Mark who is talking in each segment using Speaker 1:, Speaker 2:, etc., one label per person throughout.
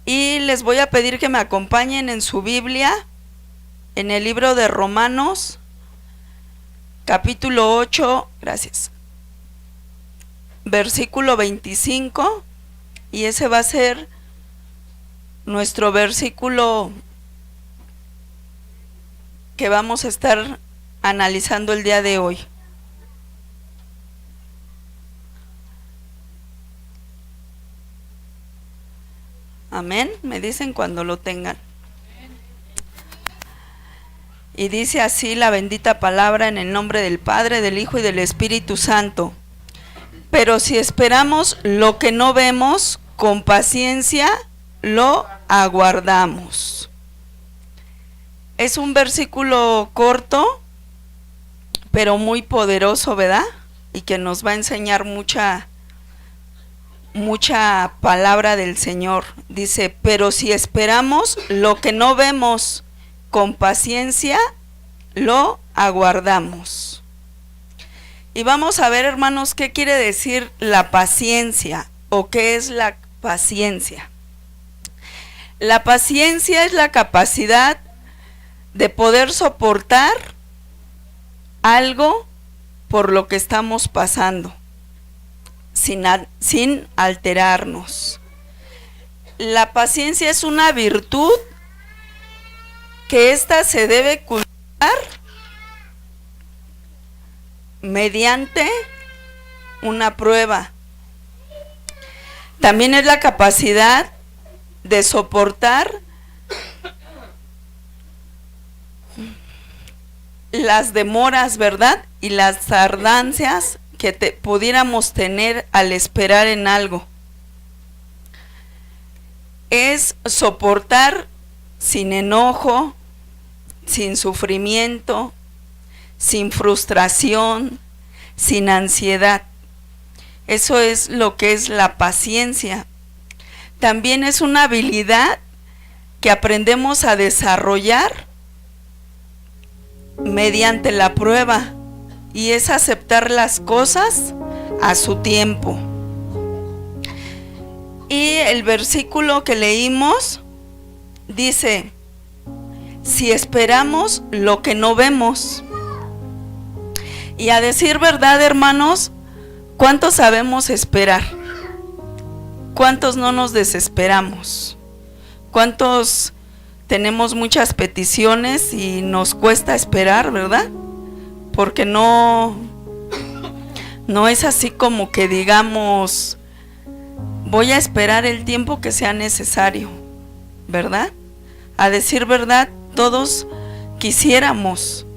Speaker 1: Y les voy a pedir que me acompañen en su Biblia, en el libro de Romanos, capítulo 8, gracias, versículo 25, y ese va a ser nuestro versículo que vamos a estar analizando el día de hoy. Amén, me dicen cuando lo tengan. Y dice así la bendita palabra en el nombre del Padre, del Hijo y del Espíritu Santo. Pero si esperamos lo que no vemos, con paciencia lo aguardamos. Es un versículo corto, pero muy poderoso, ¿verdad? Y que nos va a enseñar mucha palabra del Señor. Dice, pero si esperamos lo que no vemos, con paciencia lo aguardamos. Y vamos a ver, hermanos, qué quiere decir la paciencia o qué es la paciencia. La paciencia es la capacidad de poder soportar algo por lo que estamos pasando, sin alterarnos. La paciencia es una virtud que ésta se debe cultivar mediante una prueba. También es la capacidad de soportar las demoras, ¿verdad? Y las tardancias que pudiéramos tener al esperar en algo. Es soportar sin enojo, sin sufrimiento, sin frustración, sin ansiedad. Eso es lo que es la paciencia. También es una habilidad que aprendemos a desarrollar mediante la prueba, y es aceptar las cosas a su tiempo. Y el versículo que leímos dice, si esperamos lo que no vemos. Y a decir verdad, hermanos, ¿cuántos sabemos esperar? ¿Cuántos no nos desesperamos? ¿Cuántos tenemos muchas peticiones y nos cuesta esperar, verdad? Porque no es así como que digamos, voy a esperar el tiempo que sea necesario, ¿verdad? A decir verdad, todos quisiéramos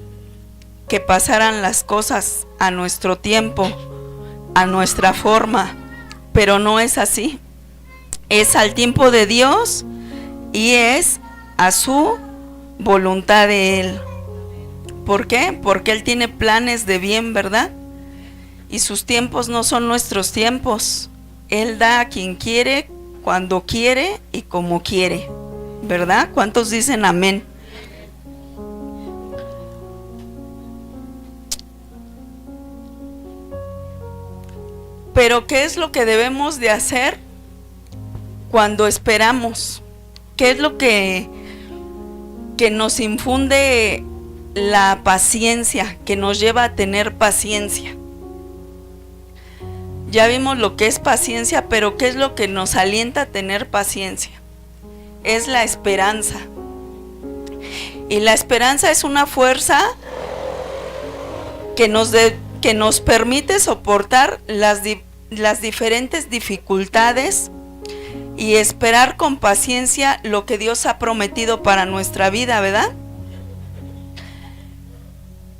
Speaker 1: que pasaran las cosas a nuestro tiempo, a nuestra forma, pero no es así. Es al tiempo de Dios y es a su voluntad de Él. ¿Por qué? Porque Él tiene planes de bien, ¿verdad? Y sus tiempos no son nuestros tiempos. Él da a quien quiere, cuando quiere y como quiere, ¿verdad? ¿Cuántos dicen amén? Pero ¿qué es lo que debemos de hacer cuando esperamos? ¿Qué es lo que nos infunde la paciencia, que nos lleva a tener paciencia? Ya vimos lo que es paciencia, pero ¿qué es lo que nos alienta a tener paciencia? Es la esperanza. Y la esperanza es una fuerza que nos permite soportar las diferentes dificultades y esperar con paciencia lo que Dios ha prometido para nuestra vida, ¿verdad?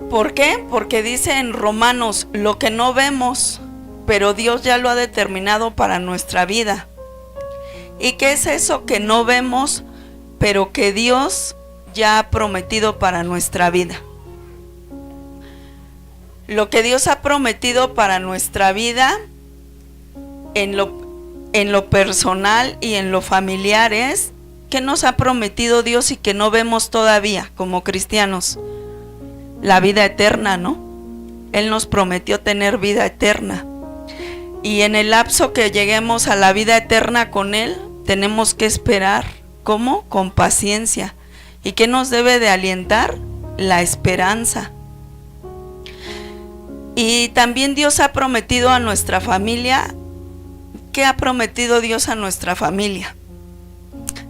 Speaker 1: ¿Por qué? Porque dice en Romanos, lo que no vemos, pero Dios ya lo ha determinado para nuestra vida. ¿Y qué es eso que no vemos, pero que Dios ya ha prometido para nuestra vida? Lo que Dios ha prometido para nuestra vida en lo personal y en lo familiar es, ¿qué nos ha prometido Dios y que no vemos todavía como cristianos? La vida eterna, ¿no? Él nos prometió tener vida eterna. Y en el lapso que lleguemos a la vida eterna con Él, tenemos que esperar. ¿Cómo? Con paciencia. ¿Y qué nos debe de alientar? La esperanza. Y también Dios ha prometido a nuestra familia. ¿Qué ha prometido Dios a nuestra familia?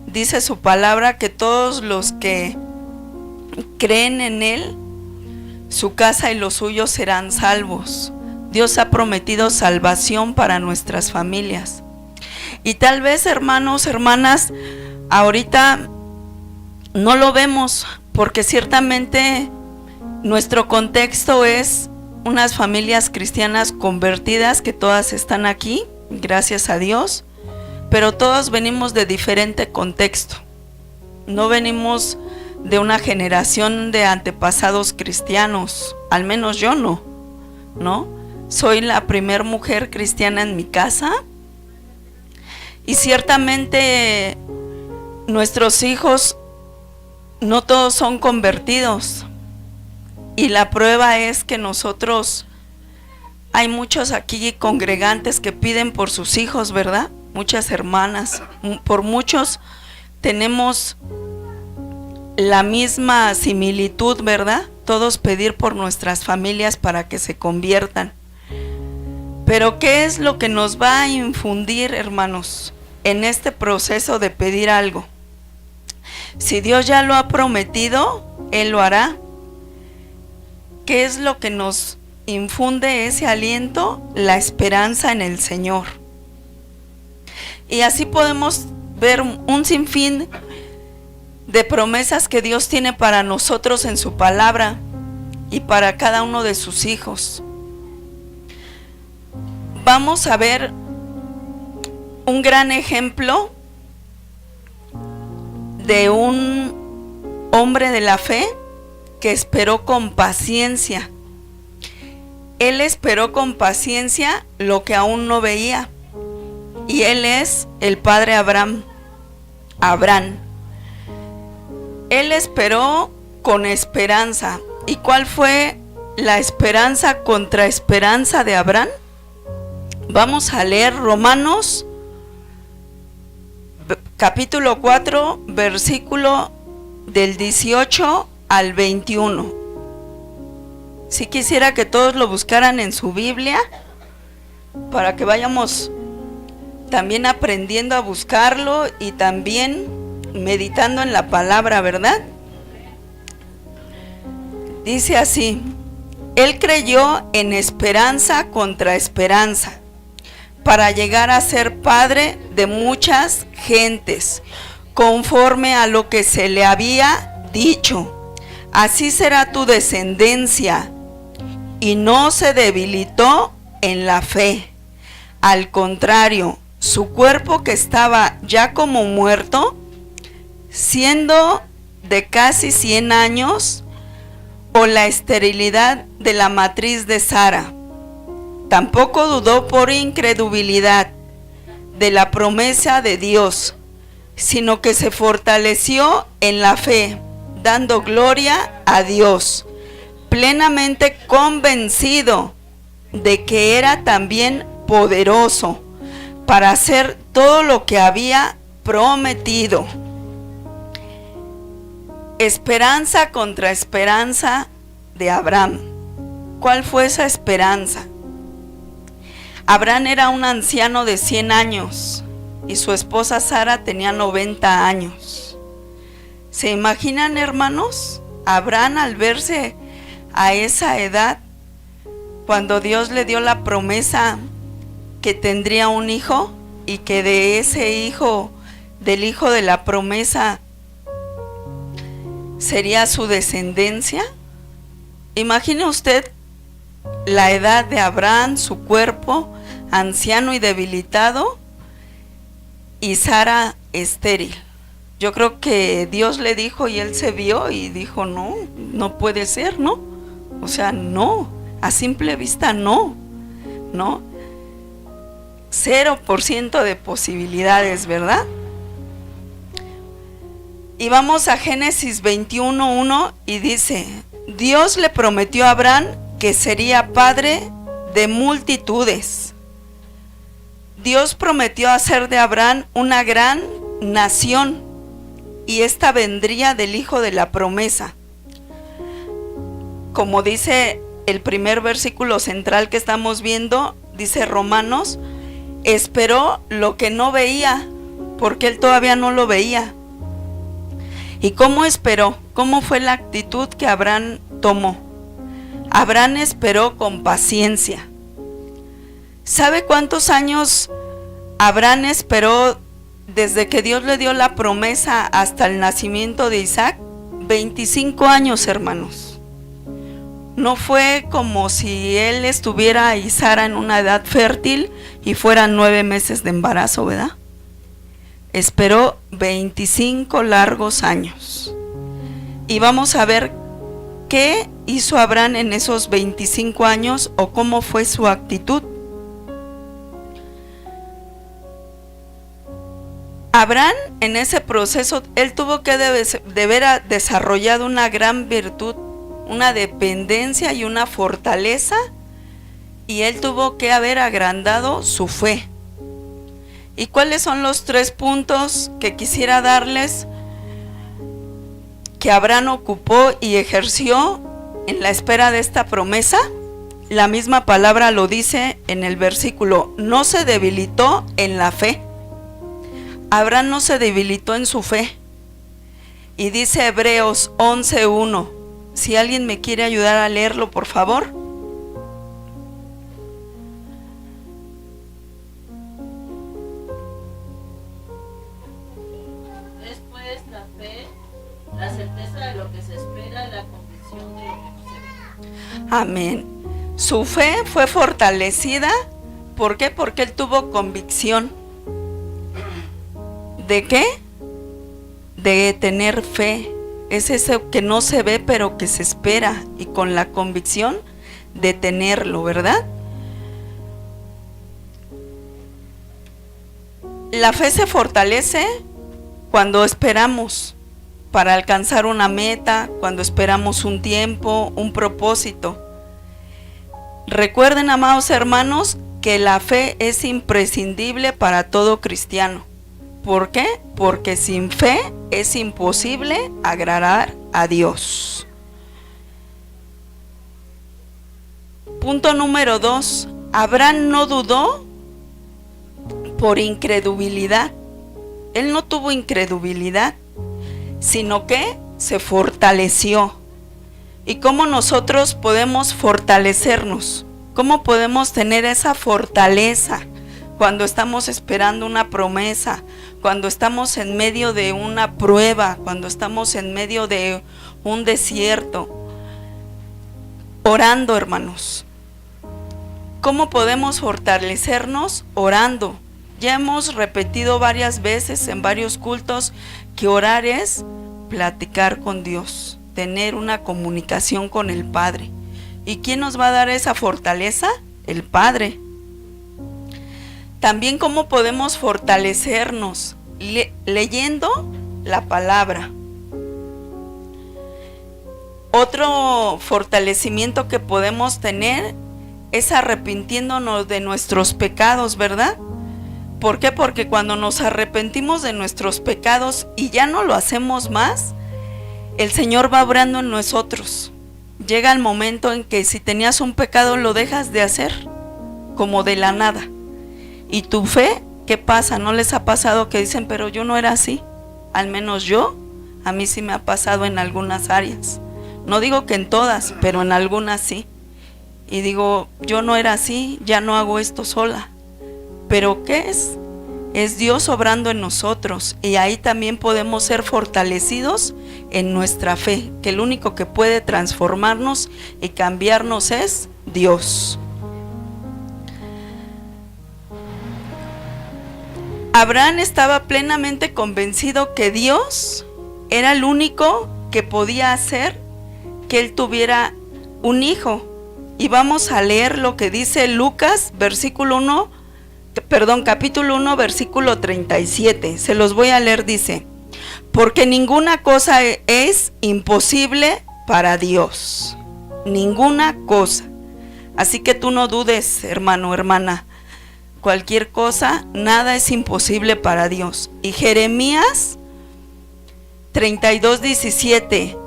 Speaker 1: Dice su palabra que todos los que creen en Él, su casa y los suyos serán salvos. Dios ha prometido salvación para nuestras familias. Y tal vez, hermanos, hermanas, ahorita no lo vemos, porque ciertamente nuestro contexto es unas familias cristianas convertidas, que todas están aquí, gracias a Dios, pero todos venimos de diferente contexto. No venimos de una generación de antepasados cristianos, al menos yo no. Soy la primer mujer cristiana en mi casa, y ciertamente nuestros hijos no todos son convertidos, y la prueba es que nosotros, hay muchos aquí congregantes que piden por sus hijos, ¿verdad? Muchas hermanas, por muchos tenemos la misma similitud, ¿verdad? Todos pedir por nuestras familias para que se conviertan. Pero ¿qué es lo que nos va a infundir, hermanos, en este proceso de pedir algo? Si Dios ya lo ha prometido, Él lo hará. ¿Qué es lo que nos infunde ese aliento? La esperanza en el Señor. Y así podemos ver un sinfín de promesas que Dios tiene para nosotros en su palabra y para cada uno de sus hijos. Vamos a ver un gran ejemplo de un hombre de la fe que esperó con paciencia. Él esperó con paciencia lo que aún no veía, y él es el padre Abraham. Él esperó con esperanza. ¿Y cuál fue la esperanza contra esperanza de Abraham? Vamos a leer Romanos capítulo 4, versículo del 18 al 21. Si quisiera que todos lo buscaran en su Biblia, para que vayamos también aprendiendo a buscarlo y también meditando en la palabra, ¿verdad? Dice así: Él creyó en esperanza contra esperanza, para llegar a ser padre de muchas gentes, conforme a lo que se le había dicho: así será tu descendencia. Y no se debilitó en la fe. Al contrario, su cuerpo, que estaba ya como muerto, siendo de casi 100 años, o la esterilidad de la matriz de Sara, tampoco dudó por incredulidad de la promesa de Dios, sino que se fortaleció en la fe, dando gloria a Dios, plenamente convencido de que era también poderoso para hacer todo lo que había prometido. Esperanza contra esperanza de Abraham. ¿Cuál fue esa esperanza? Abraham era un anciano de 100 años y su esposa Sara tenía 90 años. ¿Se imaginan, hermanos? Abraham, al verse a esa edad, cuando Dios le dio la promesa que tendría un hijo, y que de ese hijo, del hijo de la promesa, sería su descendencia. Imagine usted la edad de Abraham, su cuerpo anciano y debilitado, y Sara estéril. Yo creo que Dios le dijo y él se vio y dijo: no puede ser, ¿no? O sea, no, a simple vista no. 0% de posibilidades, ¿verdad? Y vamos a Génesis 21:1 y dice: Dios le prometió a Abraham que sería padre de multitudes. Dios prometió hacer de Abraham una gran nación, y esta vendría del hijo de la promesa. Como dice el primer versículo central que estamos viendo, dice Romanos, esperó lo que no veía, porque él todavía no lo veía. ¿Y cómo esperó? ¿Cómo fue la actitud que Abraham tomó? Abraham esperó con paciencia. ¿Sabe cuántos años Abraham esperó desde que Dios le dio la promesa hasta el nacimiento de Isaac? 25 años, hermanos. No fue como si él estuviera y Sara en una edad fértil y fueran 9 meses de embarazo, ¿verdad? Esperó 25 largos años. Y vamos a ver qué hizo Abraham en esos 25 años o cómo fue su actitud. Abraham, en ese proceso, él tuvo que de haber desarrollado una gran virtud, una dependencia y una fortaleza, y él tuvo que haber agrandado su fe. ¿Y cuáles son los 3 puntos que quisiera darles que Abraham ocupó y ejerció en la espera de esta promesa? La misma palabra lo dice en el versículo: no se debilitó en la fe. Abraham no se debilitó en su fe. Y dice Hebreos 11:1. Si alguien me quiere ayudar a leerlo, por favor.
Speaker 2: Es pues la fe, la certeza de lo que se espera, la convicción de lo que no se ve.
Speaker 1: Amén. Su fe fue fortalecida. ¿Por qué? Porque él tuvo convicción. ¿De qué? De tener fe. Es eso que no se ve pero que se espera, y con la convicción de tenerlo, ¿verdad? La fe se fortalece cuando esperamos para alcanzar una meta, cuando esperamos un tiempo, un propósito. Recuerden, amados hermanos, que la fe es imprescindible para todo cristiano. ¿Por qué? Porque sin fe es imposible agradar a Dios. Punto número 2. Abraham no dudó por incredulidad. Él no tuvo incredulidad, sino que se fortaleció. ¿Y cómo nosotros podemos fortalecernos? ¿Cómo podemos tener esa fortaleza cuando estamos esperando una promesa, cuando estamos en medio de una prueba, cuando estamos en medio de un desierto? Orando, hermanos. ¿Cómo podemos fortalecernos? Orando. Ya hemos repetido varias veces en varios cultos que orar es platicar con Dios, tener una comunicación con el Padre. ¿Y quién nos va a dar esa fortaleza? El Padre. También cómo podemos fortalecernos leyendo la palabra. Otro fortalecimiento que podemos tener es arrepintiéndonos de nuestros pecados, ¿verdad? ¿Por qué? Porque cuando nos arrepentimos de nuestros pecados y ya no lo hacemos más, el Señor va obrando en nosotros. Llega el momento en que si tenías un pecado lo dejas de hacer, como de la nada. ¿Y tu fe qué pasa? ¿No les ha pasado que dicen, pero yo no era así? Al menos a mí sí me ha pasado en algunas áreas. No digo que en todas, pero en algunas sí. Y digo, yo no era así, ya no hago esto sola. ¿Pero qué es? Es Dios obrando en nosotros, y ahí también podemos ser fortalecidos en nuestra fe, que el único que puede transformarnos y cambiarnos es Dios. Abraham estaba plenamente convencido que Dios era el único que podía hacer que él tuviera un hijo. Y vamos a leer lo que dice Lucas, capítulo 1, versículo 37. Se los voy a leer, dice: porque ninguna cosa es imposible para Dios. Ninguna cosa. Así que tú no dudes, hermano, hermana. cualquier cosa, nada es imposible para Dios. Y Jeremías 32:17.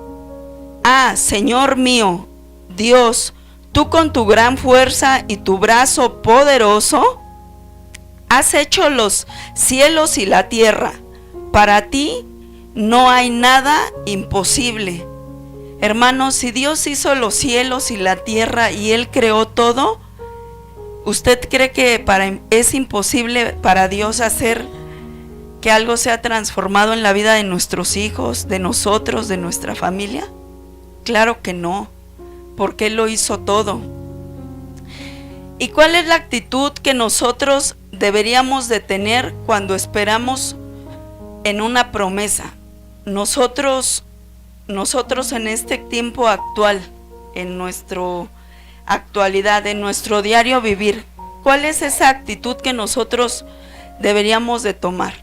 Speaker 1: Ah, Señor mío, Dios, tú con tu gran fuerza y tu brazo poderoso has hecho los cielos y la tierra. Para ti no hay nada imposible. Hermanos, si Dios hizo los cielos y la tierra y Él creó todo, ¿usted cree que es imposible para Dios hacer que algo sea transformado en la vida de nuestros hijos, de nosotros, de nuestra familia? Claro que no, porque Él lo hizo todo. ¿Y cuál es la actitud que nosotros deberíamos de tener cuando esperamos en una promesa? Nosotros en este tiempo actual, en nuestra actualidad, en nuestro diario vivir, ¿cuál es esa actitud que nosotros deberíamos de tomar?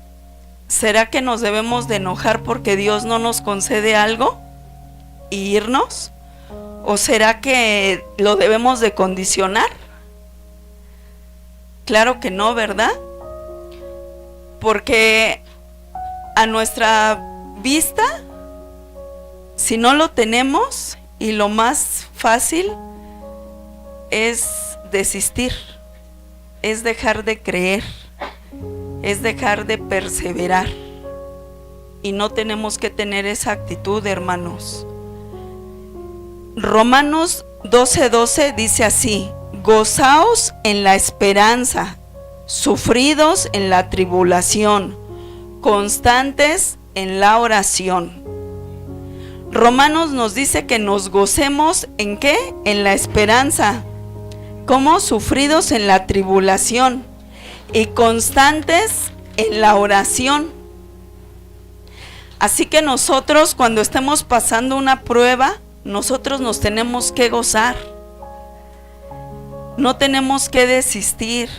Speaker 1: ¿Será que nos debemos de enojar porque Dios no nos concede algo y irnos? ¿O será que lo debemos de condicionar? Claro que no, ¿verdad? Porque a nuestra vista, si no lo tenemos, y lo más fácil es desistir, es dejar de creer, es dejar de perseverar. Y no tenemos que tener esa actitud, hermanos. Romanos 12:12 dice así: gozaos en la esperanza, sufridos en la tribulación, constantes en la oración. Romanos nos dice que nos gocemos ¿en qué? En la esperanza. ¿Cómo? Sufridos en la tribulación y constantes en la oración. Así que nosotros, cuando estemos pasando una prueba, nosotros nos tenemos que gozar. No tenemos que desistir.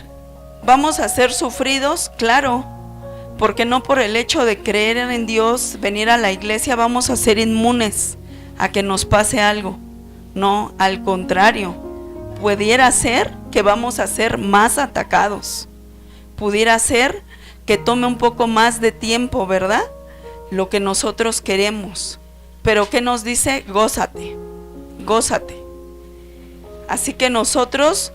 Speaker 1: ¿Vamos a ser sufridos? Claro. Porque no por el hecho de creer en Dios, venir a la iglesia, vamos a ser inmunes a que nos pase algo. No, al contrario, pudiera ser que vamos a ser más atacados. Pudiera ser que tome un poco más de tiempo, ¿verdad? Lo que nosotros queremos. Pero ¿qué nos dice? Gózate, gózate. Así que nosotros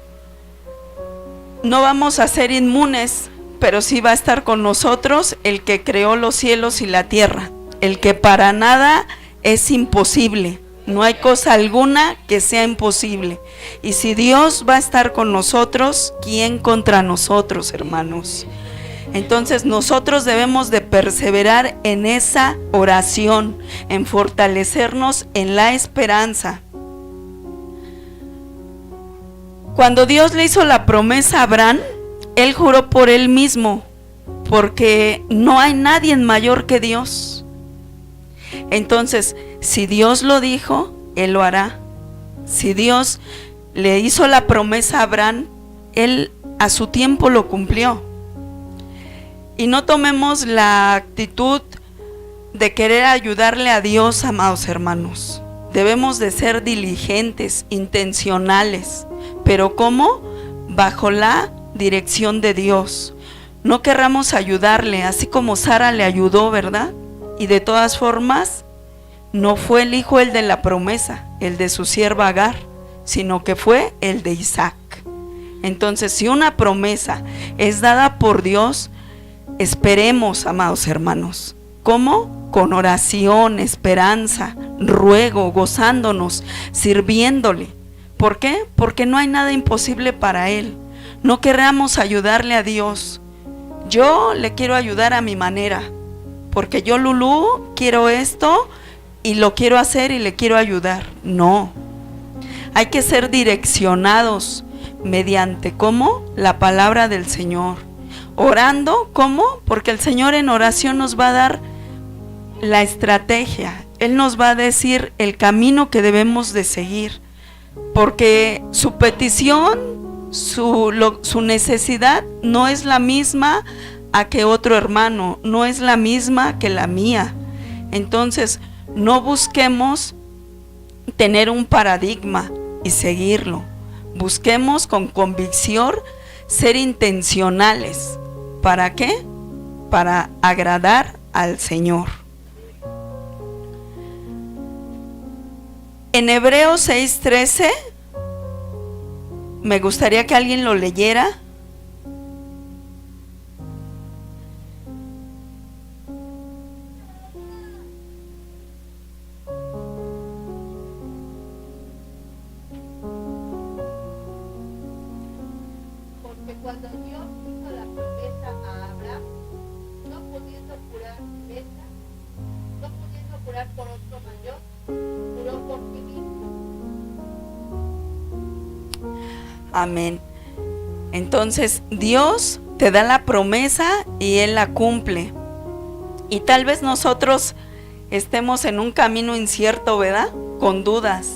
Speaker 1: no vamos a ser inmunes, pero sí va a estar con nosotros el que creó los cielos y la tierra, el que para nada es imposible. No hay cosa alguna que sea imposible. Y si Dios va a estar con nosotros, ¿quién contra nosotros, hermanos? Entonces nosotros debemos de perseverar en esa oración, en fortalecernos en la esperanza. Cuando Dios le hizo la promesa a Abraham, Él juró por Él mismo, porque no hay nadie mayor que Dios. Entonces, si Dios lo dijo, Él lo hará. Si Dios le hizo la promesa a Abraham, Él a su tiempo lo cumplió. Y no tomemos la actitud de querer ayudarle a Dios, amados hermanos. Debemos de ser diligentes, intencionales. ¿Pero cómo? Bajo la dirección de Dios. No querramos ayudarle, así como Sara le ayudó, ¿verdad? Y de todas formas, no fue el hijo el de la promesa, el de su sierva Agar, sino que fue el de Isaac. Entonces, si una promesa es dada por Dios, esperemos, amados hermanos. ¿Cómo? Con oración, esperanza, ruego, gozándonos, sirviéndole. ¿Por qué? Porque no hay nada imposible para Él. No querramos ayudarle a Dios. Yo le quiero ayudar a mi manera, porque yo, Lulú, quiero esto y lo quiero hacer y le quiero ayudar. No. Hay que ser direccionados mediante, ¿cómo? La palabra del Señor. Orando, ¿cómo? Porque el Señor en oración nos va a dar la estrategia. Él nos va a decir el camino que debemos de seguir. Porque su petición, su necesidad no es la misma a que otro hermano, no es la misma que la mía. Entonces, no busquemos tener un paradigma y seguirlo. Busquemos con convicción ser intencionales. ¿Para qué? Para agradar al Señor. En Hebreos 6:13, me gustaría que alguien lo leyera.
Speaker 3: Porque cuando Dios hizo la promesa a Abraham, no pudiendo jurar por otro mayor, juró por sí mismo.
Speaker 1: Amén. Entonces Dios te da la promesa y Él la cumple. Y tal vez nosotros estemos en un camino incierto, ¿verdad? Con dudas.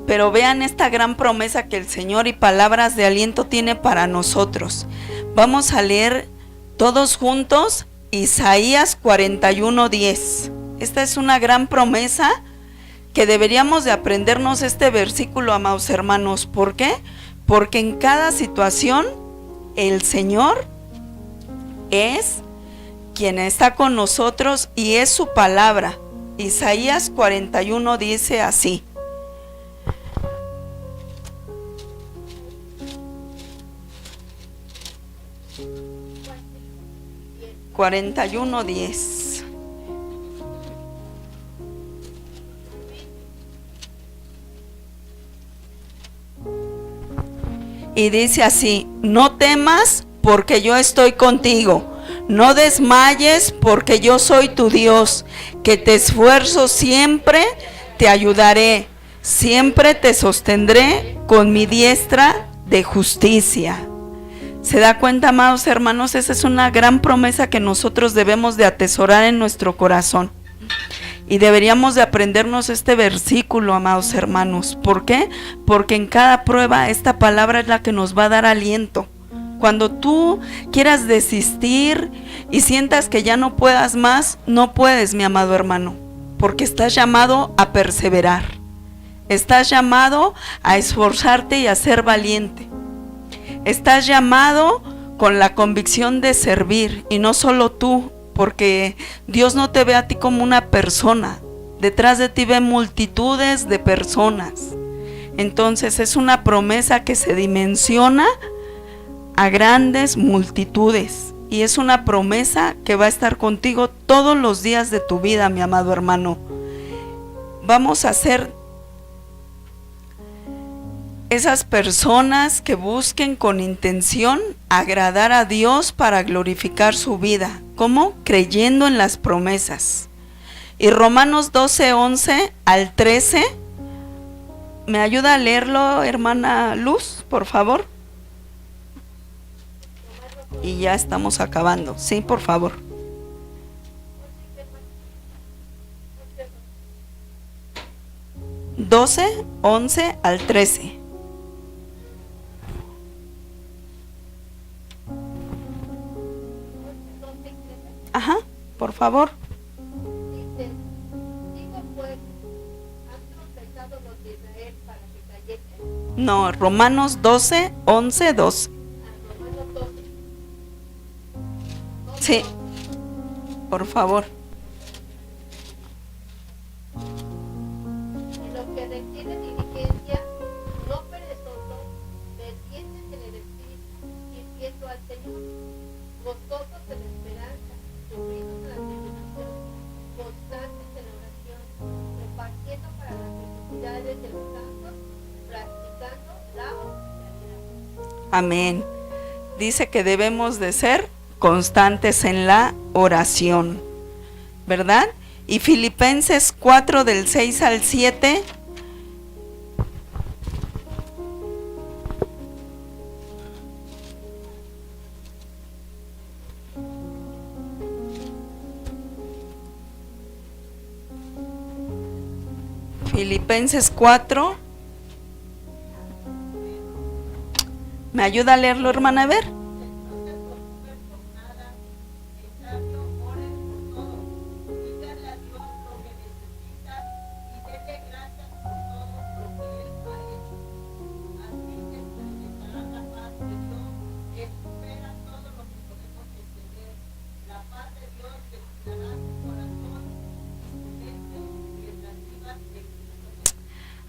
Speaker 1: Pero vean esta gran promesa que el Señor y palabras de aliento tiene para nosotros. Vamos a leer todos juntos Isaías 41:10. Esta es una gran promesa que deberíamos de aprendernos este versículo, amados hermanos. ¿Por qué? Porque en cada situación el Señor es quien está con nosotros y es su palabra. Isaías 41 dice así: 41:10. Y dice así: no temas, porque yo estoy contigo. No desmayes, porque yo soy tu Dios, que te esfuerzo siempre, te ayudaré, siempre te sostendré con mi diestra de justicia. ¿Se da cuenta, amados hermanos? Esa es una gran promesa que nosotros debemos de atesorar en nuestro corazón. Y deberíamos de aprendernos este versículo, amados hermanos. ¿Por qué? Porque en cada prueba esta palabra es la que nos va a dar aliento. Cuando tú quieras desistir y sientas que ya no puedas más, no puedes, mi amado hermano, porque estás llamado a perseverar. Estás llamado a esforzarte y a ser valiente. Estás llamado con la convicción de servir, y no solo tú, porque Dios no te ve a ti como una persona. Detrás de ti ve multitudes de personas. Entonces es una promesa que se dimensiona a grandes multitudes, y es una promesa que va a estar contigo todos los días de tu vida, mi amado hermano. Vamos a ser esas personas que busquen con intención agradar a Dios para glorificar su vida. ¿Cómo? Creyendo en las promesas. Y Romanos 12:11 al 13, ¿me ayuda a leerlo, hermana Luz, por favor? Y ya estamos acabando. Sí, por favor. 12:11 al 13. Ajá, por favor.
Speaker 3: Dice, digo pues, ¿han tropezado los de Israel para que cayesen?
Speaker 1: No, Romanos 12:11, 12.
Speaker 3: Romanos 12.
Speaker 1: Sí, por favor.
Speaker 3: En lo que requiere diligencia, no perezosos, fervientes en el espíritu, sirviendo al Señor, gozosos en la esperanza, sufridos en la tribulación, constantes en la oración, repartiendo para las necesidades de los santos, practicando la hospitalidad.
Speaker 1: Amén. Dice que debemos de ser constantes en la oración, ¿verdad? Y Filipenses 4 del 6 al 7. Filipenses 4. ¿Me ayuda a leerlo, hermana? A ver.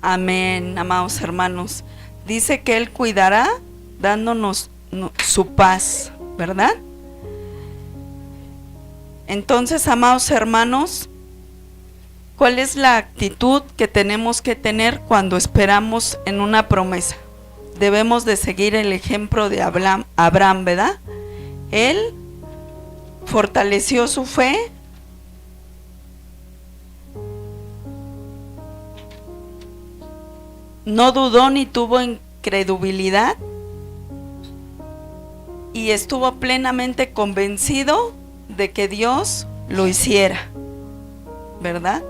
Speaker 1: Amén, amados hermanos. Dice que Él cuidará dándonos su paz, ¿verdad? Entonces, amados hermanos, ¿cuál es la actitud que tenemos que tener cuando esperamos en una promesa? Debemos de seguir el ejemplo de Abraham, ¿verdad? Él fortaleció su fe, no dudó ni tuvo incredulidad y estuvo plenamente convencido de que Dios lo hiciera, ¿verdad?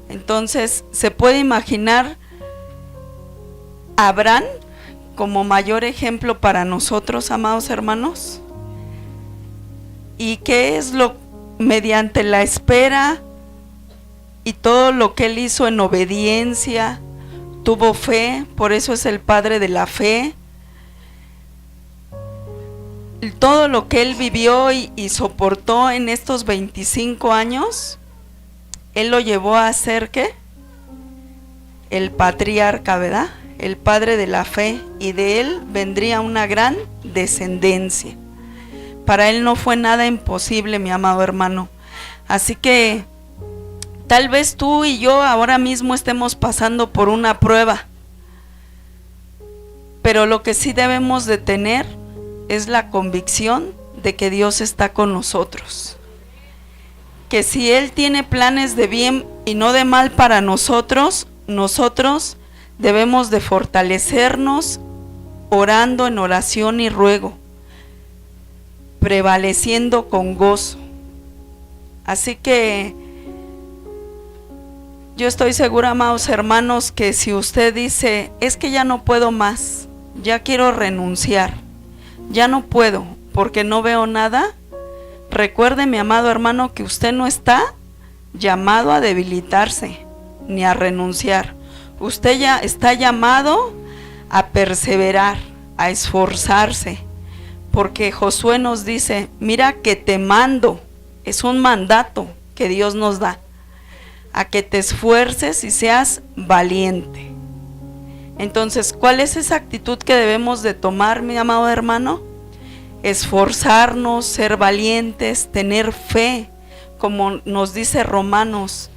Speaker 1: Entonces se puede imaginar a Abraham como mayor ejemplo para nosotros, amados hermanos. ¿Y qué es lo mediante la espera y todo lo que él hizo en obediencia? Tuvo fe, por eso es el padre de la fe. Todo lo que él vivió y soportó en estos 25 años, él lo llevó a ser, ¿qué? El patriarca, ¿verdad? El padre de la fe, y de él vendría una gran descendencia. Para él no fue nada imposible, mi amado hermano. Así que tal vez tú y yo ahora mismo estemos pasando por una prueba, pero lo que sí debemos de tener es la convicción de que Dios está con nosotros. Que si Él tiene planes de bien y no de mal para nosotros, nosotros debemos de fortalecernos orando en oración y ruego, prevaleciendo con gozo. Así que yo estoy segura, amados hermanos, que si usted dice, es que ya no puedo más, ya quiero renunciar, ya no puedo porque no veo nada, recuerde, mi amado hermano, que usted no está llamado a debilitarse ni a renunciar. Usted ya está llamado a perseverar, a esforzarse, porque Josué nos dice, mira que te mando, es un mandato que Dios nos da, a que te esfuerces y seas valiente. Entonces, ¿cuál es esa actitud que debemos de tomar, mi amado hermano? Esforzarnos, ser valientes, tener fe, como nos dice Romanos,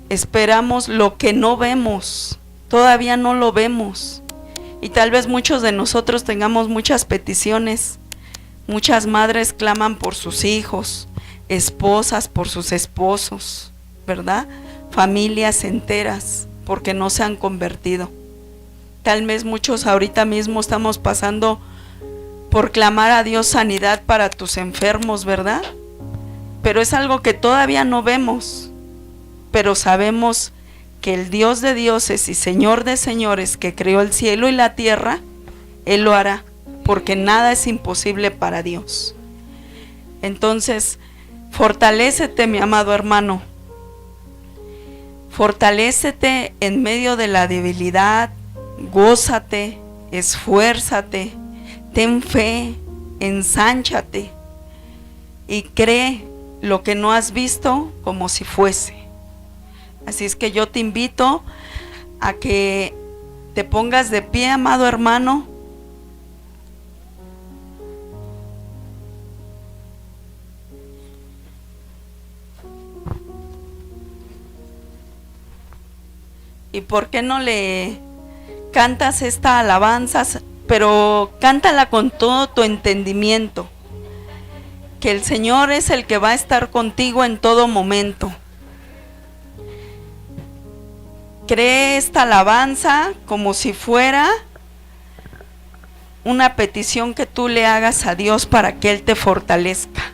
Speaker 1: esperamos lo que no vemos, todavía no lo vemos. Y tal vez muchos de nosotros tengamos muchas peticiones. Muchas madres claman por sus hijos, esposas por sus esposos, ¿verdad? Familias enteras porque no se han convertido. Tal vez muchos ahorita mismo estamos pasando por clamar a Dios sanidad para tus enfermos, ¿verdad? Pero es algo que todavía no vemos, pero sabemos que el Dios de dioses y Señor de señores, que creó el cielo y la tierra, Él lo hará, porque nada es imposible para Dios. Entonces, fortalécete, mi amado hermano, fortalécete en medio de la debilidad, gózate, esfuérzate, ten fe, ensánchate y cree lo que no has visto como si fuese. Así es que yo te invito a que te pongas de pie, amado hermano. ¿Y por qué no le cantas esta alabanza? Pero cántala con todo tu entendimiento, que el Señor es el que va a estar contigo en todo momento. Cree esta alabanza como si fuera una petición que tú le hagas a Dios para que Él te fortalezca.